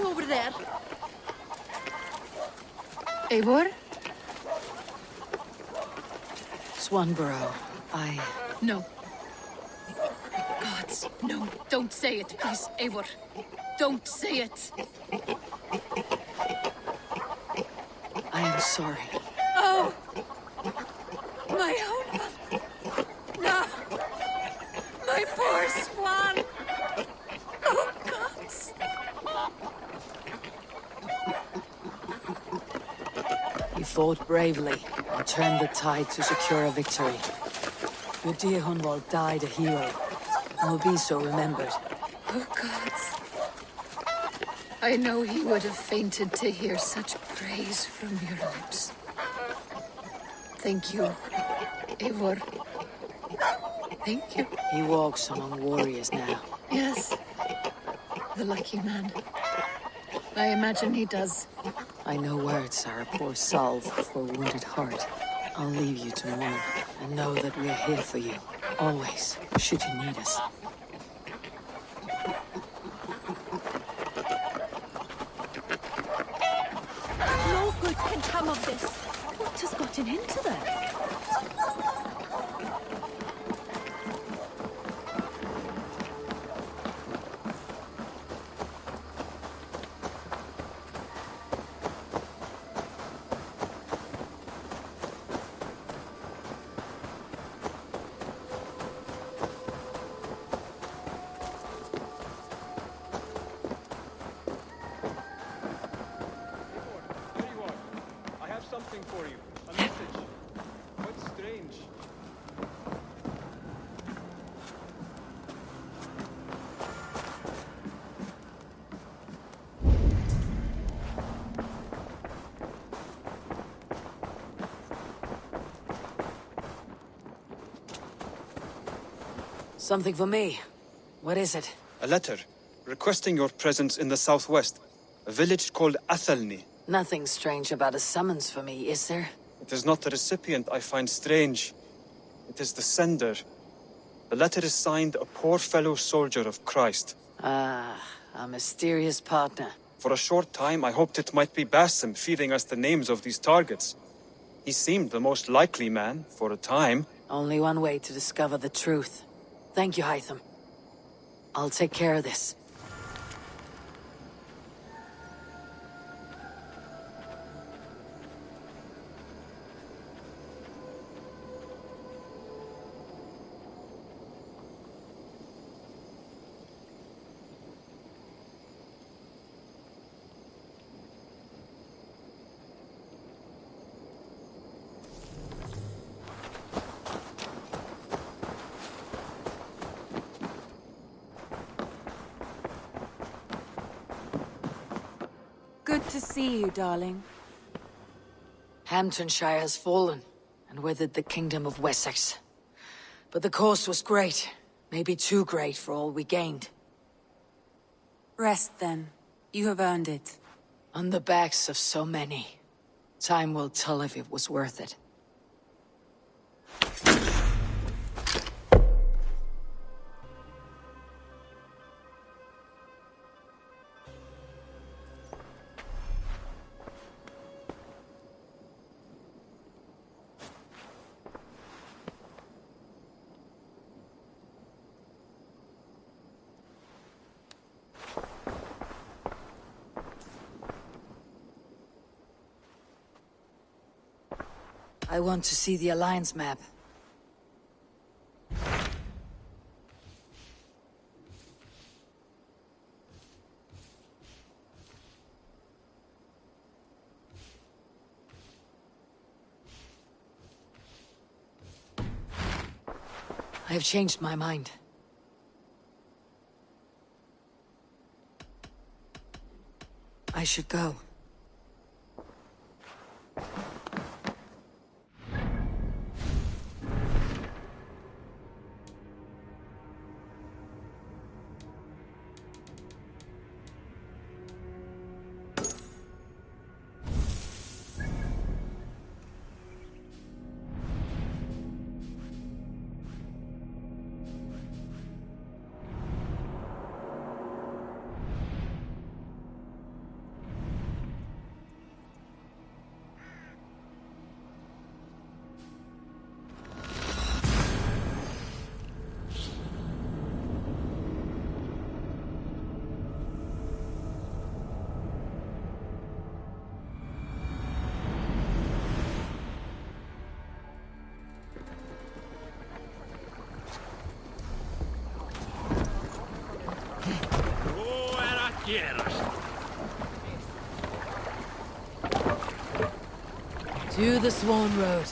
over there. Eivor? Swanborough, No. Gods, no. Don't say it, please, Eivor. Don't say it. I am sorry. Oh! My own one. No! My poor swan! Oh, gods! He fought bravely and turned the tide to secure a victory. Your dear Hunwald died a hero, and will be so remembered. Oh, gods. I know he would have fainted to hear such praise from your lips. Thank you, Eivor. Thank you. He walks among warriors now. Yes. The lucky man. I imagine he does. I know words are a poor salve for a wounded heart. I'll leave you to mourn, and know that we're here for you. Always, should you need us. No good can come of this. What has gotten into them? There you are. I have something for you. A message. What's strange? Something for me. What is it? A letter requesting your presence in the southwest, a village called Athelney. Nothing strange about a summons for me, is there? It is not the recipient I find strange. It is the sender. The letter is signed a poor fellow soldier of Christ. Ah, a mysterious partner. For a short time, I hoped it might be Basim feeding us the names of these targets. He seemed the most likely man, for a time. Only one way to discover the truth. Thank you, Hytham. I'll take care of this. Good to see you, darling. Hamptonshire has fallen, and with it the kingdom of Wessex. But the cost was great. Maybe too great for all we gained. Rest then. You have earned it. On the backs of so many. Time will tell if it was worth it. I want to see the Alliance map. I have changed my mind. I should go. quieras. To the Swan Road.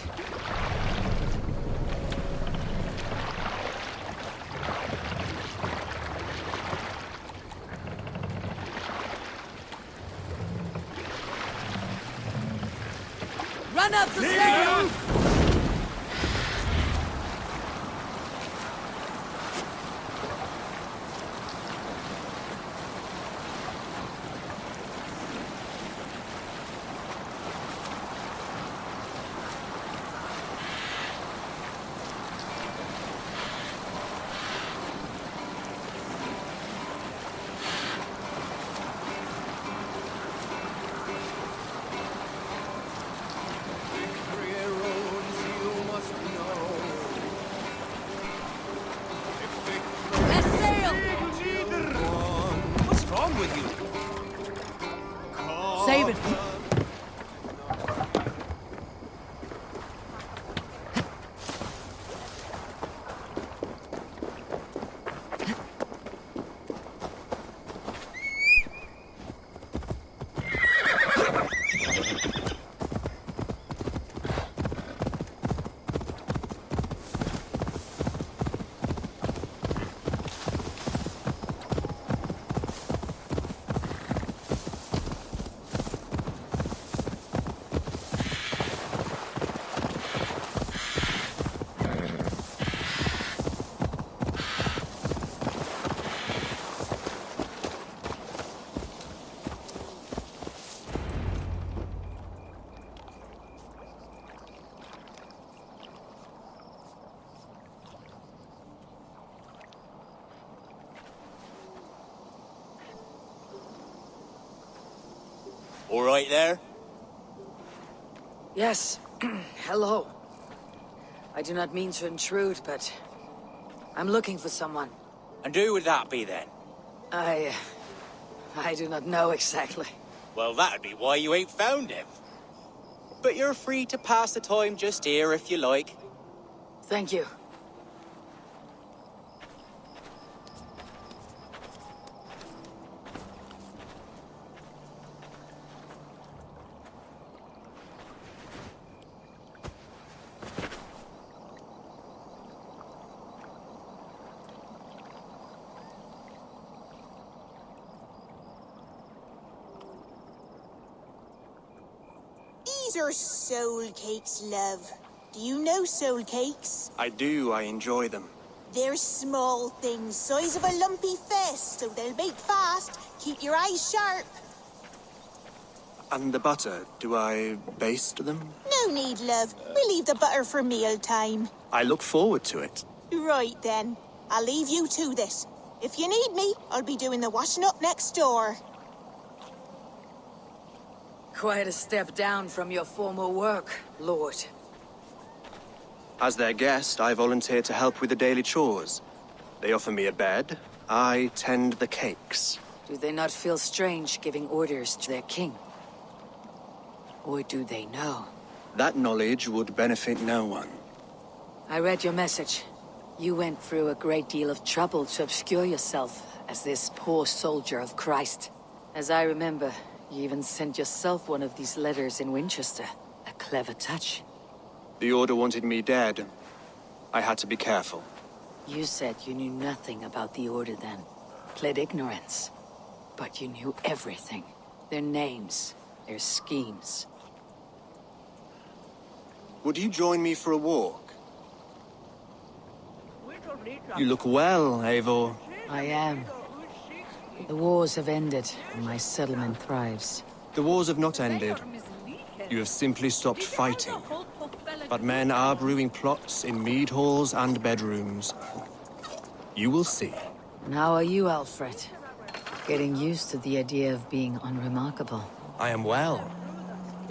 Run up the stairs! What's wrong with you? Save it! All right there? Yes. Hello. I do not mean to intrude, but I'm looking for someone. And who would that be then? I do not know exactly. Well, that'd be why you ain't found him. But you're free to pass the time just here if you like. Thank you. These are soul cakes, love. Do you know soul cakes? I do, I enjoy them. They're small things, size of a lumpy fist, so they'll bake fast. Keep your eyes sharp. And the butter, do I baste them? No need, love. We'll leave the butter for meal time. I look forward to it. Right then. I'll leave you to this. If you need me, I'll be doing the washing up next door. Quite a step down from your former work, Lord. As their guest, I volunteered to help with the daily chores. They offer me a bed. I tend the cakes. Do they not feel strange giving orders to their king? Or do they know? That knowledge would benefit no one. I read your message. You went through a great deal of trouble to obscure yourself as this poor soldier of Christ. As I remember, you even sent yourself one of these letters in Winchester. A clever touch. The Order wanted me dead. I had to be careful. You said you knew nothing about the Order then. Pled ignorance. But you knew everything. Their names, their schemes. Would you join me for a walk? You look well, Eivor. I am. The wars have ended, and my settlement thrives. The wars have not ended. You have simply stopped fighting. But men are brewing plots in mead halls and bedrooms. You will see. And how are you, Alfred? Getting used to the idea of being unremarkable. I am well.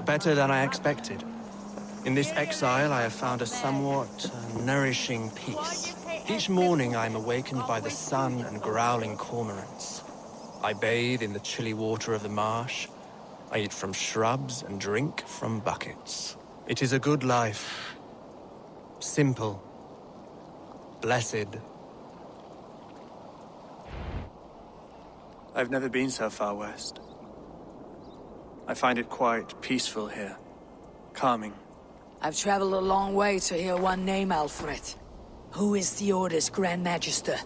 Better than I expected. In this exile, I have found a somewhat nourishing peace. Each morning, I am awakened by the sun and growling cormorants. I bathe in the chilly water of the marsh. I eat from shrubs and drink from buckets. It is a good life. Simple. Blessed. I've never been so far west. I find it quite peaceful here. Calming. I've traveled a long way to hear one name, Alfred. Who is the Order's Grand Magister?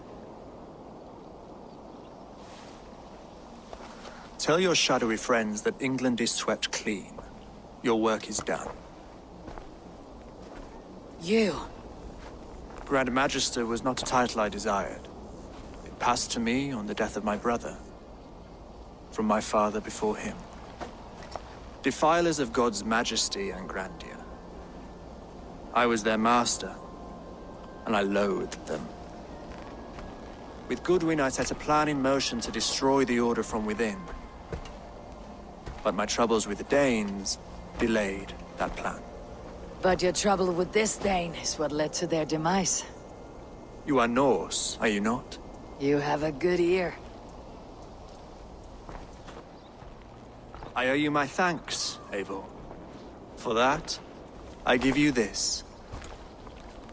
Tell your shadowy friends that England is swept clean. Your work is done. You? Grand Magister was not a title I desired. It passed to me on the death of my brother. From my father before him. Defilers of God's majesty and grandeur. I was their master, and I loathed them. With Goodwin, I set a plan in motion to destroy the Order from within. But my troubles with the Danes delayed that plan. But your trouble with this Dane is what led to their demise. You are Norse, are you not? You have a good ear. I owe you my thanks, Eivor. For that, I give you this.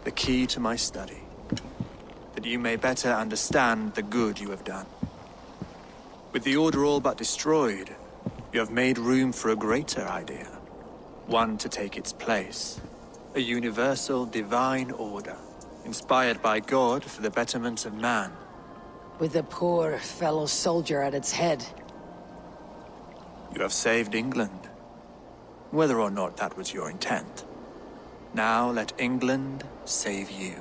The key to my study. That you may better understand the good you have done. With the Order all but destroyed, you have made room for a greater idea. One to take its place. A universal divine order, inspired by God for the betterment of man. With a poor fellow soldier at its head. You have saved England, whether or not that was your intent. Now let England save you.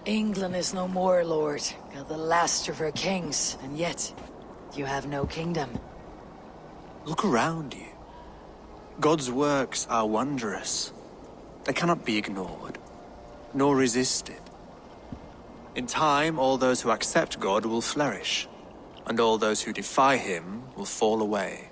England is no more, Lord. You're the last of her kings, and yet you have no kingdom. Look around you. God's works are wondrous. They cannot be ignored, nor resisted. In time, all those who accept God will flourish, and all those who defy him will fall away.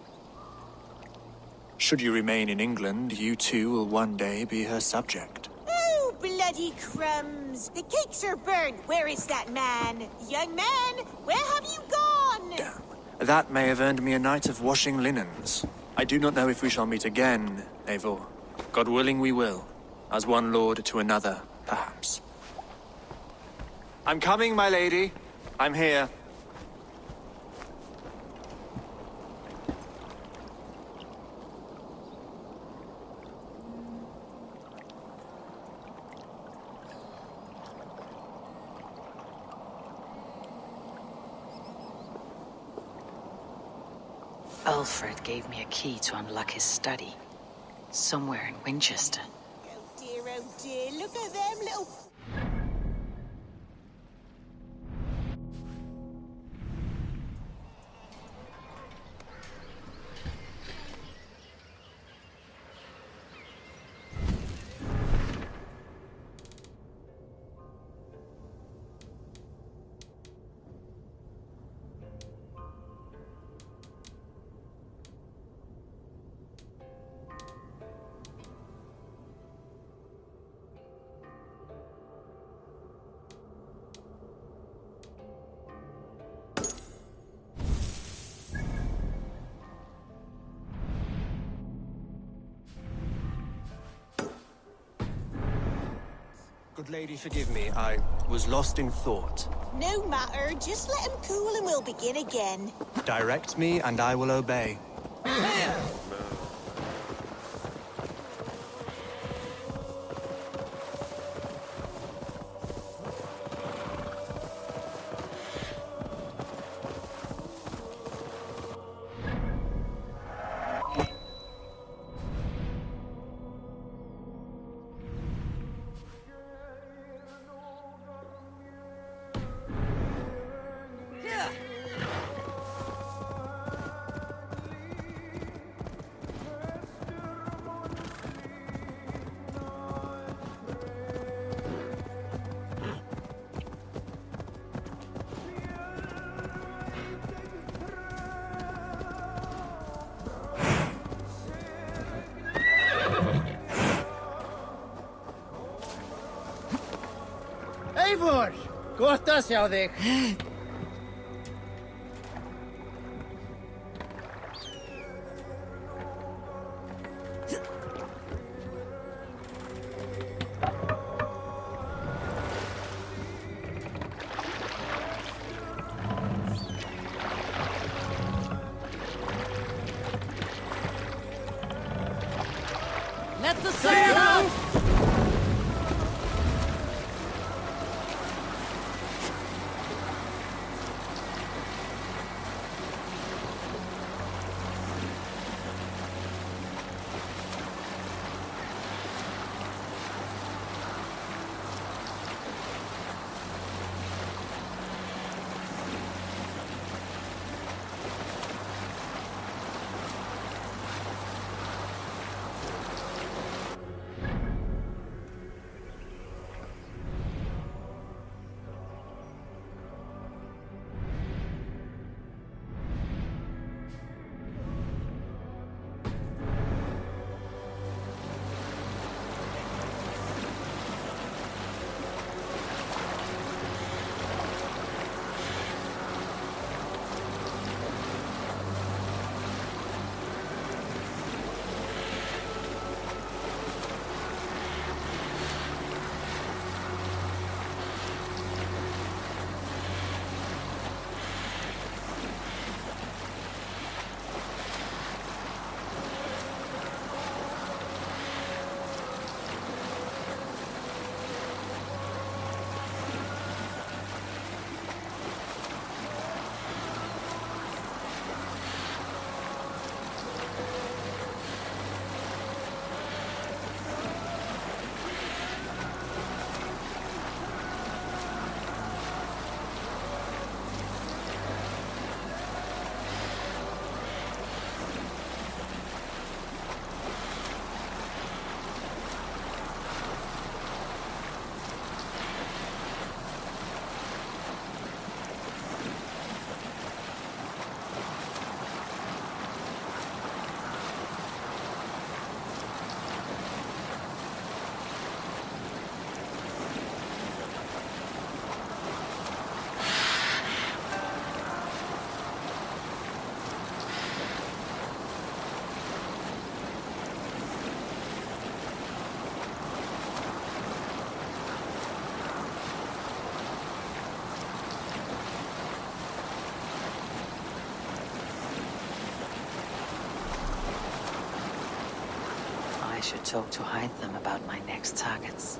Should you remain in England, you too will one day be her subject. Oh, bloody crumbs! The cakes are burned. Where is that man? Young man, where have you gone? Damn. That may have earned me a night of washing linens. I do not know if we shall meet again, Eivor. God willing, we will. As one lord to another, perhaps. I'm coming, my lady. I'm here. Alfred gave me a key to unlock his study. Somewhere in Winchester. Oh dear, look at them little... Good lady, forgive me. I was lost in thought. No matter, just let him cool and we'll begin again. Direct me, and I will obey. Eivor! Gott að sjá þig. Let the sun out! I should talk to Hytham about my next targets.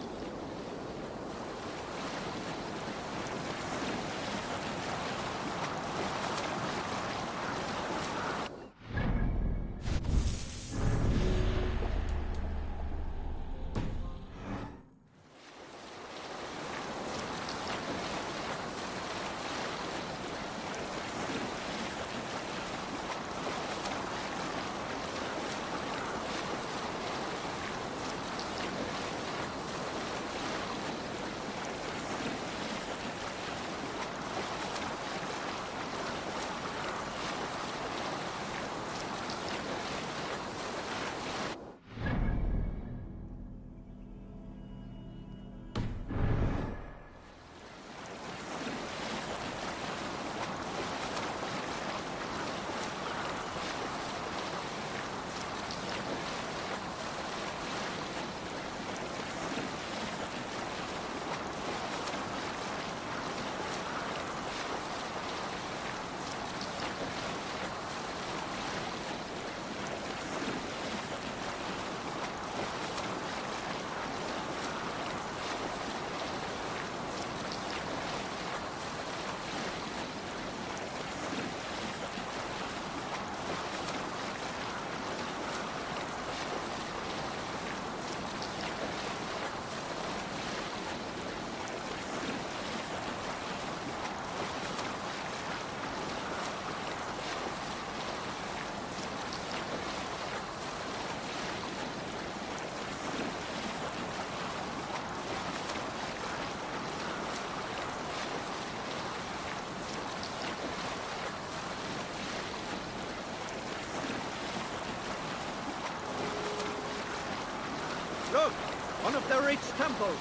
Look! One of the rich temples!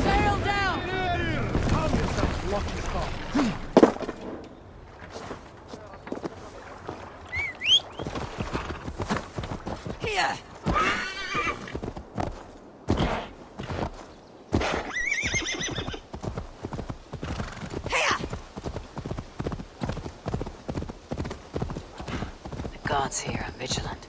Sail down! Calm yourself, lucky cock. Here! guards here are vigilant.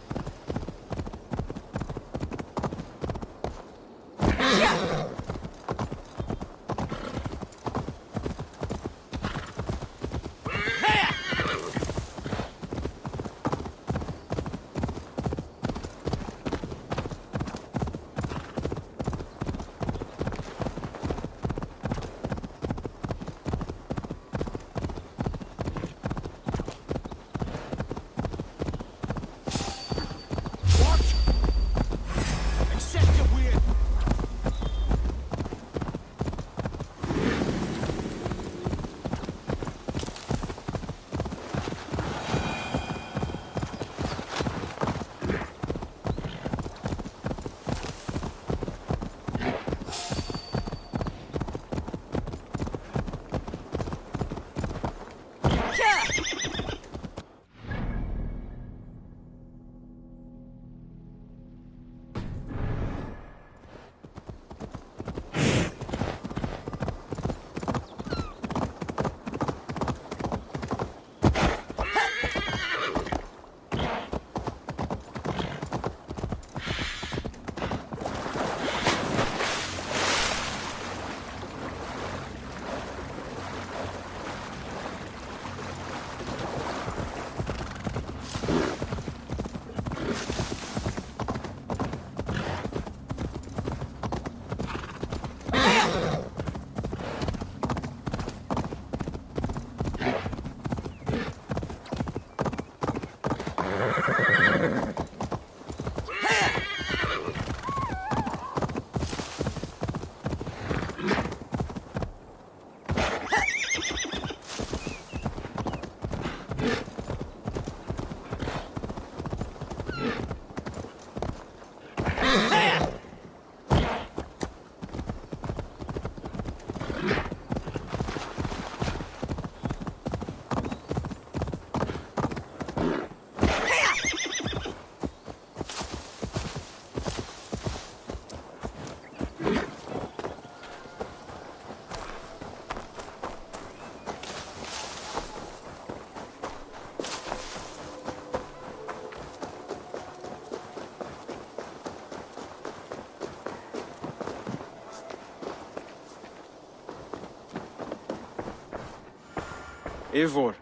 Eivor,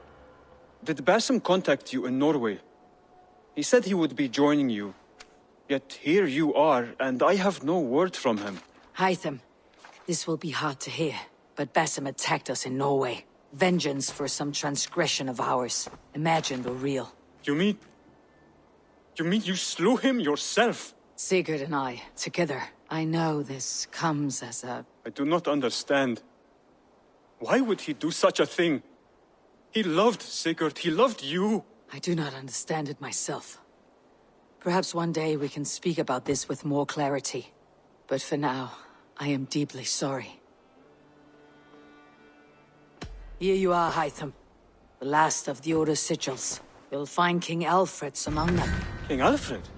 did Basim contact you in Norway? He said he would be joining you. Yet here you are, and I have no word from him. Hytham, this will be hard to hear, but Basim attacked us in Norway. Vengeance for some transgression of ours, imagined or real. You mean you slew him yourself? Sigurd and I, together. I know this comes as a... I do not understand. Why would he do such a thing? He loved Sigurd, he loved you. I do not understand it myself. Perhaps one day we can speak about this with more clarity. But for now, I am deeply sorry. Here you are, Hytham. The last of the Order's sigils. You'll find King Alfred's among them. King Alfred?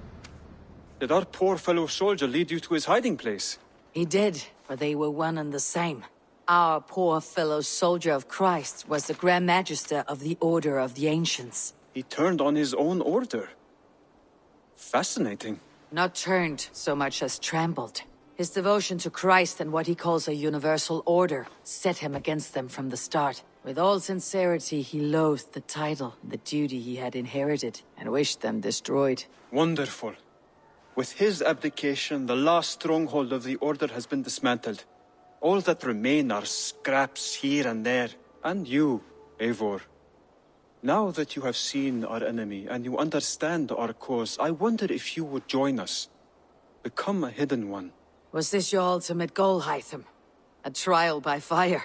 Did our poor fellow soldier lead you to his hiding place? He did, for they were one and the same. Our poor fellow soldier of Christ was the Grand Magister of the Order of the Ancients. He turned on his own order. Fascinating. Not turned so much as trampled. His devotion to Christ and what he calls a universal order set him against them from the start. With all sincerity, he loathed the title, the duty he had inherited, and wished them destroyed. Wonderful. With his abdication, the last stronghold of the Order has been dismantled. All that remain are scraps here and there. And you, Eivor. Now that you have seen our enemy and you understand our cause, I wonder if you would join us. Become a hidden one. Was this your ultimate goal, Hytham? A trial by fire?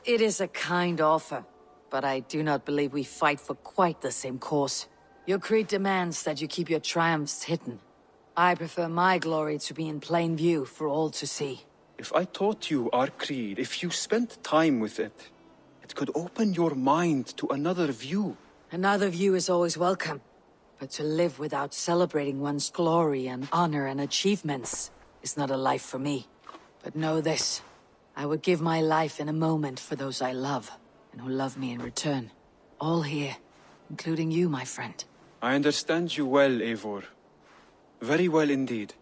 It is a kind offer, but I do not believe we fight for quite the same cause. Your creed demands that you keep your triumphs hidden. I prefer my glory to be in plain view for all to see. If I taught you our creed, if you spent time with it, it could open your mind to another view. Another view is always welcome, but to live without celebrating one's glory and honor and achievements is not a life for me. But know this, I would give my life in a moment for those I love, and who love me in return. All here, including you, my friend. I understand you well, Eivor. Very well indeed.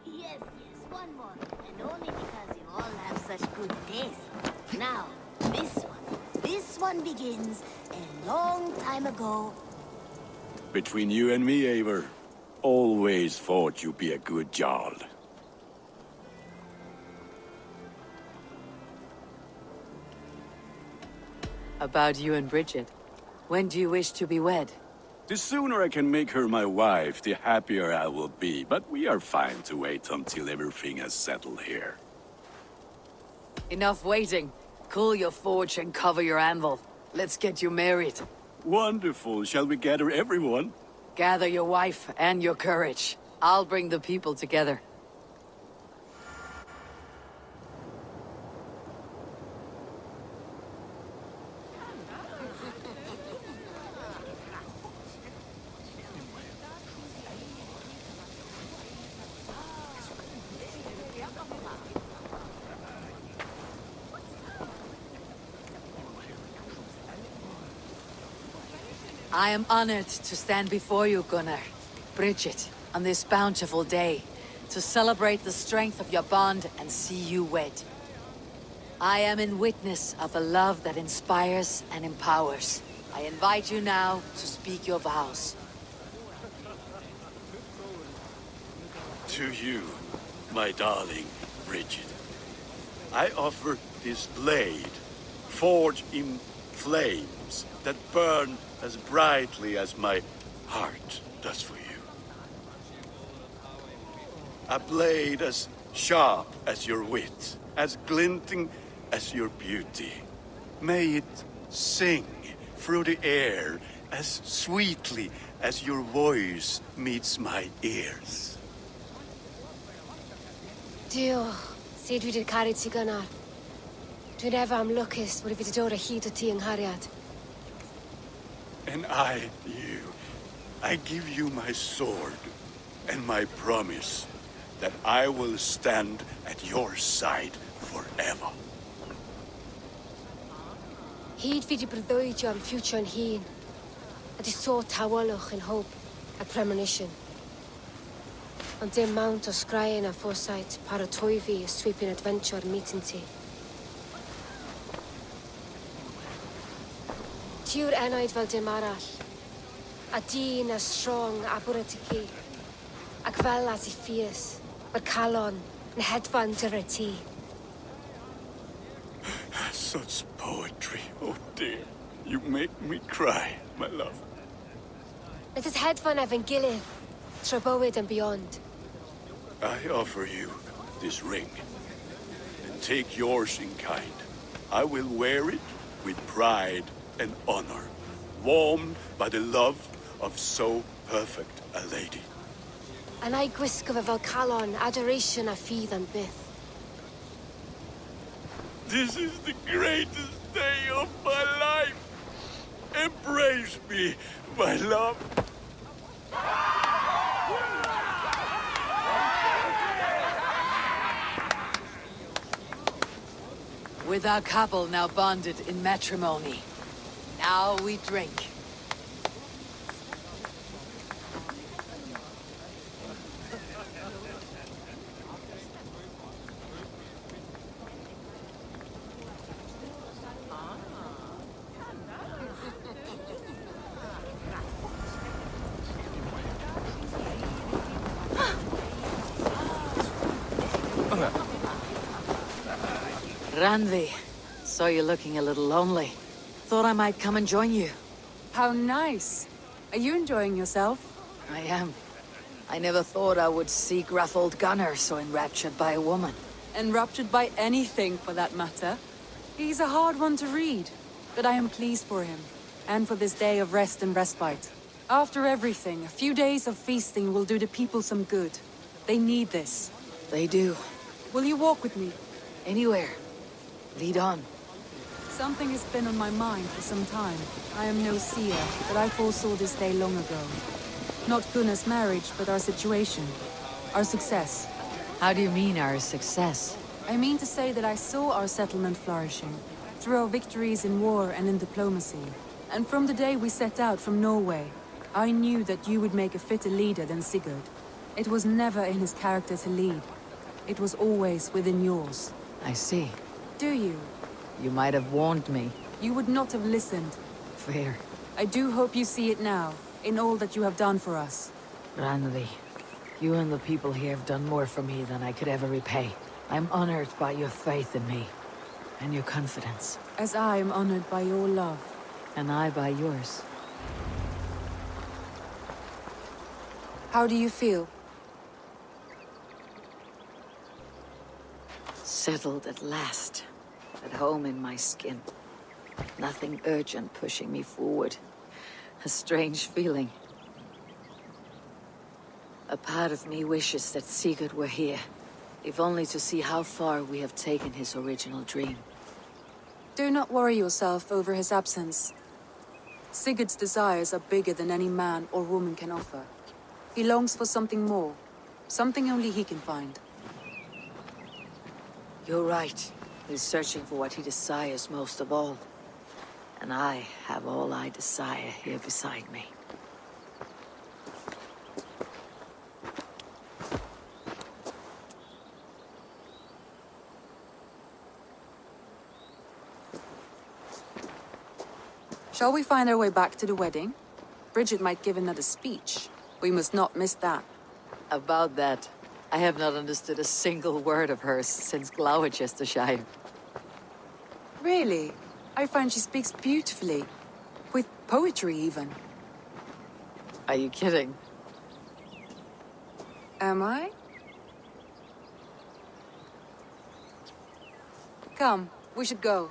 Yes, one more. And only because you all have such good taste. Now, this one begins a long time ago. Between you and me, Eivor, always thought you'd be a good Jarl. About you and Bridget. When do you wish to be wed? The sooner I can make her my wife, the happier I will be. But we are fine to wait until everything has settled here. Enough waiting. Cool your forge and cover your anvil. Let's get you married. Wonderful. Shall we gather everyone? Gather your wife and your courage. I'll bring the people together. I am honored to stand before you, Gunnar, Bridget, on this bountiful day, to celebrate the strength of your bond and see you wed. I am in witness of a love that inspires and empowers. I invite you now to speak your vows. To you, my darling Bridget, I offer this blade, forged in flames that burn as brightly as my heart does for you. A blade as sharp as your wit, as glinting as your beauty. May it sing through the air as sweetly as your voice meets my ears. Dio, sé dwi di'r caru ti gynnar. Dwi'n efo am lwcus bod I wedi dod o hyd o ti yng nghariad. And I give you my sword and my promise that I will stand at your side forever. Hyd fi di breuddwydio am ffiwtio'n hun, a di so tawolwch yn hope a premonition. Ond dim mount o sgraen a foresight paratoi fi a sweeping adventure meeting ti. Ti yw'r enaid fel dim arall, a dyn as strong a bwr at y ci, ac fel as I fierce, mae'r calon yn hedfan dyr y ti. Such poetry, oh dear. You make me cry, my love. Let us hedfan efo'n gilydd, trwy bywyd and beyond. I offer you this ring, and take yours in kind. I will wear it with pride and honor, warmed by the love of so perfect a lady. And I gwisgo fe fel calon, adoration a ffydd am byth. This is the greatest day of my life. Embrace me, my love. With our couple now bonded in matrimony, now we drink. Randvi, saw you looking a little lonely. Thought I might come and join you. How nice. Are you enjoying yourself? I am. I never thought I would see gruff old Gunnar so enraptured by a woman. Enraptured by anything, for that matter. He's a hard one to read, but I am pleased for him, and for this day of rest and respite. After everything, a few days of feasting will do the people some good. They need this. They do. Will you walk with me? Anywhere. Lead on. Something has been on my mind for some time. I am no seer, but I foresaw this day long ago. Not Gunnar's marriage, but our situation. Our success. How do you mean our success? I mean to say that I saw our settlement flourishing, through our victories in war and in diplomacy. And from the day we set out from Norway, I knew that you would make a fitter leader than Sigurd. It was never in his character to lead. It was always within yours. I see. Do you? You might have warned me. You would not have listened. Fair. I do hope you see it now, in all that you have done for us. Randvi, you and the people here have done more for me than I could ever repay. I'm honored by your faith in me, and your confidence. As I am honored by your love. And I by yours. How do you feel? Settled at last. At home in my skin. Nothing urgent pushing me forward. A strange feeling. A part of me wishes that Sigurd were here, if only to see how far we have taken his original dream. Do not worry yourself over his absence. Sigurd's desires are bigger than any man or woman can offer. He longs for something more, something only he can find. You're right. He's searching for what he desires most of all. And I have all I desire here beside me. Shall we find our way back to the wedding? Bridget might give another speech. We must not miss that. About that, I have not understood a single word of hers since Gloucestershire. Really? I find she speaks beautifully. With poetry, even. Are you kidding? Am I? Come, we should go.